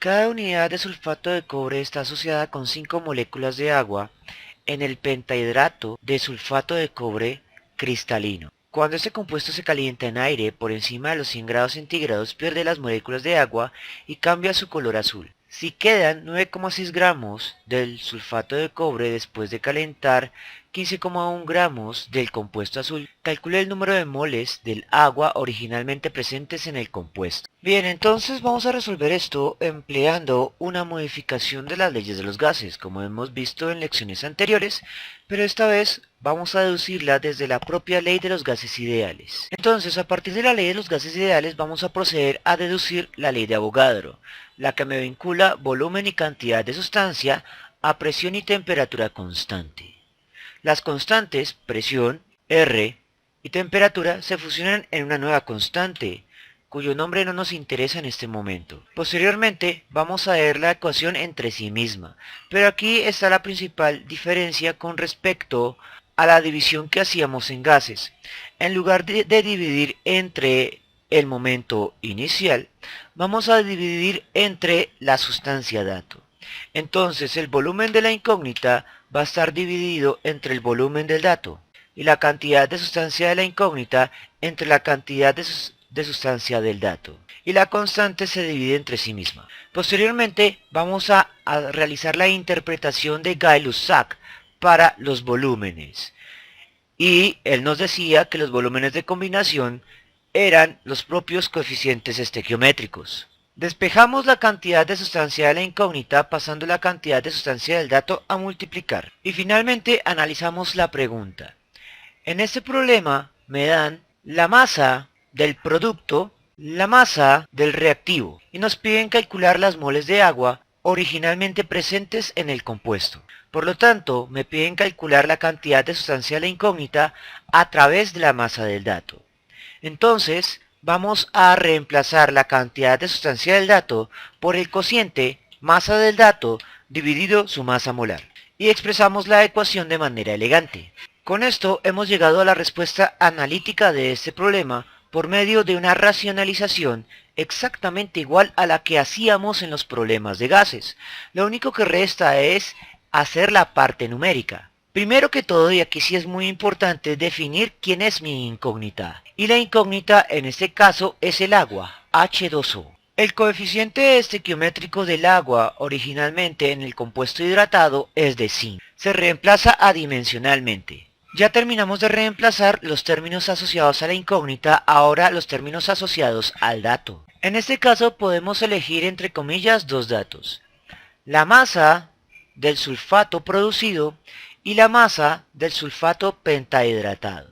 Cada unidad de sulfato de cobre está asociada con 5 moléculas de agua en el pentahidrato de sulfato de cobre cristalino. Cuando este compuesto se calienta en aire por encima de los 100 grados centígrados, pierde las moléculas de agua y cambia su color azul. Si quedan 9,6 gramos del sulfato de cobre después de calentar 15,1 gramos del compuesto azul, calcule el número de moles del agua originalmente presentes en el compuesto. Bien, entonces vamos a resolver esto empleando una modificación de las leyes de los gases, como hemos visto en lecciones anteriores, pero esta vez vamos a deducirla desde la propia ley de los gases ideales. Entonces, a partir de la ley de los gases ideales, vamos a proceder a deducir la ley de Avogadro, la que me vincula volumen y cantidad de sustancia a presión y temperatura constante. Las constantes, presión, R, y temperatura se fusionan en una nueva constante, cuyo nombre no nos interesa en este momento. Posteriormente vamos a ver la ecuación entre sí misma, pero aquí está la principal diferencia con respecto a la división que hacíamos en gases. En lugar de dividir entre el momento inicial, vamos a dividir entre la sustancia dato. Entonces el volumen de la incógnita va a estar dividido entre el volumen del dato y la cantidad de sustancia de la incógnita entre la cantidad de sustancia del dato. Y la constante se divide entre sí misma. Posteriormente vamos a realizar la interpretación de Gay-Lussac para los volúmenes. Y él nos decía que los volúmenes de combinación eran los propios coeficientes estequiométricos. Despejamos la cantidad de sustancia de la incógnita pasando la cantidad de sustancia del dato a multiplicar. Y finalmente analizamos la pregunta. En este problema me dan la masa del producto, la masa del reactivo y nos piden calcular las moles de agua originalmente presentes en el compuesto. Por lo tanto, me piden calcular la cantidad de sustancia de la incógnita a través de la masa del dato. Entonces, vamos a reemplazar la cantidad de sustancia del dato por el cociente masa del dato dividido su masa molar. Y expresamos la ecuación de manera elegante. Con esto hemos llegado a la respuesta analítica de este problema por medio de una racionalización exactamente igual a la que hacíamos en los problemas de gases. Lo único que resta es hacer la parte numérica. Primero que todo, y aquí sí es muy importante, definir quién es mi incógnita. Y la incógnita en este caso es el agua, H2O. El coeficiente estequiométrico del agua originalmente en el compuesto hidratado es de 5. Se reemplaza adimensionalmente. Ya terminamos de reemplazar los términos asociados a la incógnita, ahora los términos asociados al dato. En este caso podemos elegir entre comillas dos datos. La masa del sulfato producido y la masa del sulfato pentahidratado.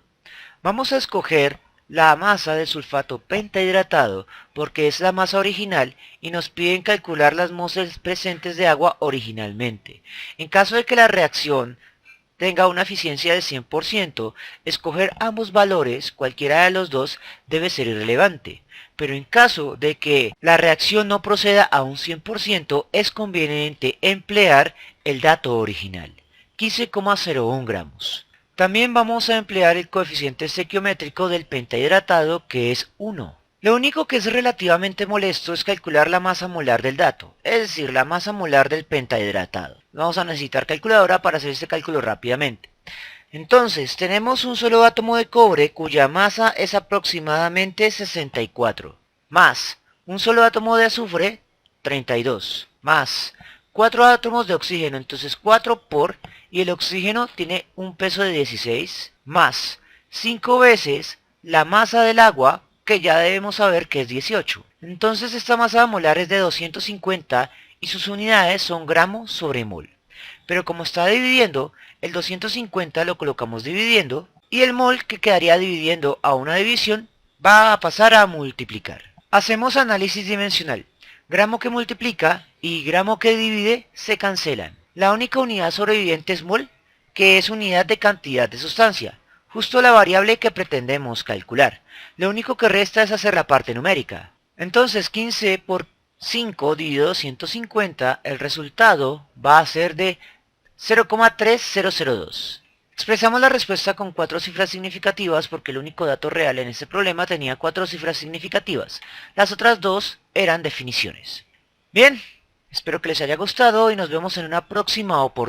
Vamos a escoger la masa del sulfato pentahidratado porque es la masa original y nos piden calcular las moles presentes de agua originalmente. En caso de que la reacción tenga una eficiencia del 100%, escoger ambos valores, cualquiera de los dos, debe ser irrelevante. Pero en caso de que la reacción no proceda a un 100%, es conveniente emplear el dato original, 15,01 gramos. También vamos a emplear el coeficiente estequiométrico del pentahidratado, que es 1. Lo único que es relativamente molesto es calcular la masa molar del dato, es decir, la masa molar del pentahidratado. Vamos a necesitar calculadora para hacer este cálculo rápidamente. Entonces, tenemos un solo átomo de cobre cuya masa es aproximadamente 64, más un solo átomo de azufre, 32, más 4 átomos de oxígeno, entonces 4 por, y el oxígeno tiene un peso de 16, más 5 veces la masa del agua, que ya debemos saber que es 18. Entonces esta masa molar es de 250 y sus unidades son gramos sobre mol. Pero como está dividiendo, el 250 lo colocamos dividiendo y el mol que quedaría dividiendo a una división va a pasar a multiplicar. Hacemos análisis dimensional. Gramo que multiplica y gramo que divide se cancelan. La única unidad sobreviviente es mol, que es unidad de cantidad de sustancia, justo la variable que pretendemos calcular. Lo único que resta es hacer la parte numérica. Entonces 15 por 5 dividido 250, el resultado va a ser de 0,3002. Expresamos la respuesta con 4 cifras significativas porque el único dato real en este problema tenía 4 cifras significativas. Las otras dos eran definiciones. Bien, Espero que les haya gustado y nos vemos en una próxima oportunidad.